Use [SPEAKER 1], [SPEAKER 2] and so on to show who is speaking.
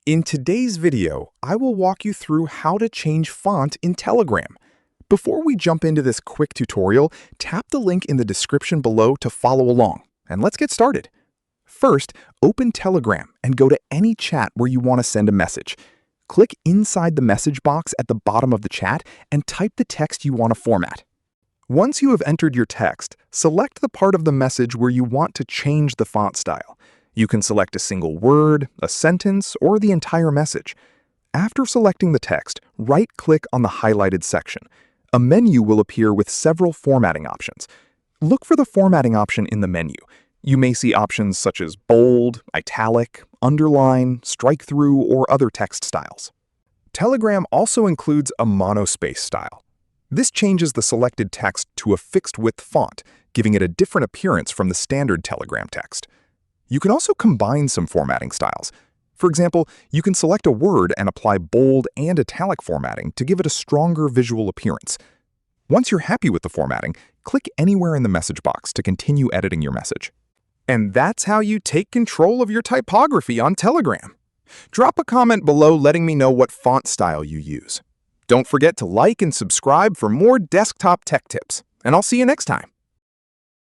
[SPEAKER 1] In today's video, I will walk you through how to change font in Telegram. Before we jump into this quick tutorial, tap the link in the description below to follow along, and let's get started. First, open Telegram and go to any chat where you want to send a message. Click inside the message box at the bottom of the chat and type the text you want to format. Once you have entered your text, select the part of the message where you want to change the font style. You can select a single word, a sentence, or the entire message. After selecting the text, right-click on the highlighted section. A menu will appear with several formatting options. Look for the formatting option in the menu. You may see options such as bold, italic, underline, strikethrough, or other text styles. Telegram also includes a monospace style. This changes the selected text to a fixed-width font, giving it a different appearance from the standard Telegram text. You can also combine some formatting styles. For example, you can select a word and apply bold and italic formatting to give it a stronger visual appearance. Once you're happy with the formatting, click anywhere in the message box to continue editing your message. And that's how you take control of your typography on Telegram. Drop a comment below letting me know what font style you use. Don't forget to like and subscribe for more desktop tech tips, and I'll see you next time.